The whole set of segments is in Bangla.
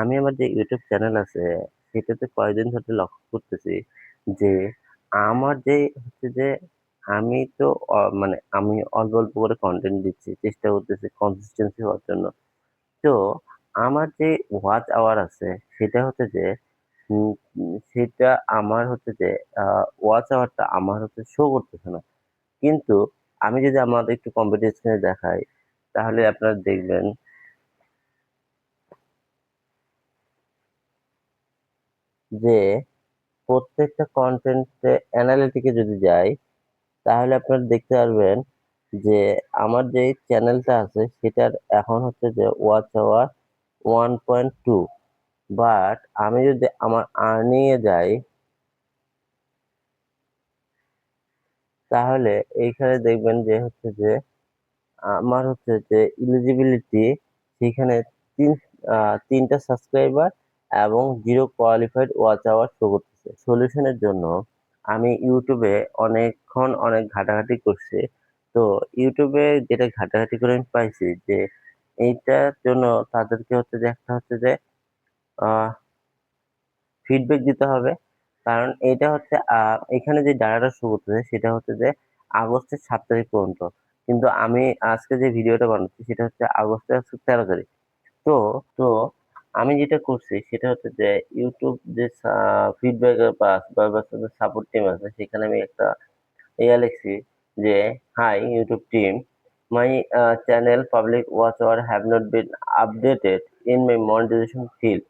আমি আমার যে ইউটিউব চ্যানেল আছে সেটাতে কয়েকদিন ধরে লক্ষ্য করতেছি যে আমার যে হচ্ছে যে আমি তো মানে আমি অল্প অল্প করে কন্টেন্ট দিচ্ছি, চেষ্টা করতেছি কনসিস্টেন্সি হওয়ার জন্য। তো আমার যে ওয়াচ আওয়ার আছে সেটা হচ্ছে যে সেটা আমার হচ্ছে যে ওয়াচ আওয়ারটা আমার হচ্ছে শো করতেছে না। কিন্তু আমি যদি আমাদের একটু কম্পিটিশনে দেখাই, তাহলে আপনারা দেখবেন যে প্রত্যেকটা কন্টেন্টে অ্যানালিটিকে যদি যাই, তাহলে আপনারা দেখতে পারবেন যে আমার যে চ্যানেলটা আছে সেটার এখন হচ্ছে যে ওয়াচ আওয়ার 1.2। বাট আমি যদি আমার আর্নিং এ যাই, তাহলে এইখানে দেখবেন যে হচ্ছে যে আমার হচ্ছে যে ইলিজিবিলিটি সেখানে তিন তিনটা সাবস্ক্রাইবার এবং 0 কোয়ালিফাইড ওয়াচ আওয়ার শো করতেছে। সলিউশনের জন্য আমি ইউটিউবে অনেক ঘাটাঘাটি করছি। তো ইউটিউবে যেটা ঘাটাঘাটি করে আমি পাইছি যে এইটার জন্য তাদেরকে হচ্ছে যে একটা হচ্ছে যে ফিডব্যাক দিতে হবে। কারণ এটা হচ্ছে এখানে যে ডাটাটা শো করতেছে সেটা হচ্ছে যে আগস্টের 7 তারিখ পর্যন্ত। কিন্তু আমি আজকে যে ভিডিওটা বানাচ্ছি সেটা হচ্ছে আগস্টের আজকে 13 তারিখ। তো তো আমি যেটা করছি সেটা হচ্ছে যে ইউটিউব যে ফিডব্যাক বা সাপোর্ট টিম আছে সেখানে আমি একটা লিখছি যে, hi YouTube team, my channel public watch hour have not been updated in my monetization field,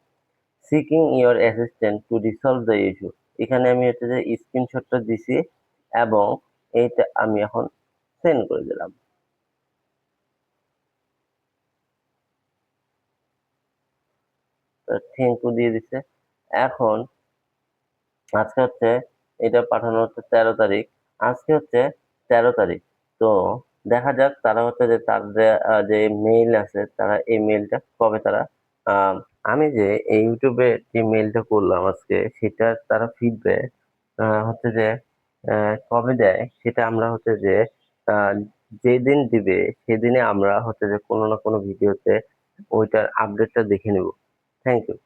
seeking your assistant to resolve the issue. এখানে আমি হচ্ছে যে স্ক্রিনশটটা দিছি এবং এইটা আমি এখন সেন্ড করে দিলাম। থ্যাংক ইউ দিয়ে দিছে। এখন আজকে হচ্ছে এটা পাঠানো হচ্ছে 13 তারিখ। আজকে হচ্ছে 13 তারিখ। তো দেখা যাক তারা হচ্ছে যে তার যে মেইল আছে তারা এই মেইলটা কবে তারা আহ, আমি যে এই ইউটিউবে যে মেইলটা করলাম আজকে সেটা তারা ফিডব্যাক হচ্ছে যে কবে দেয় সেটা আমরা হচ্ছে যে আহ, যেদিন দিবে সেদিনে আমরা হচ্ছে যে কোনো না কোনো ভিডিওতে ওইটার আপডেটটা দেখে নেব। Thank you.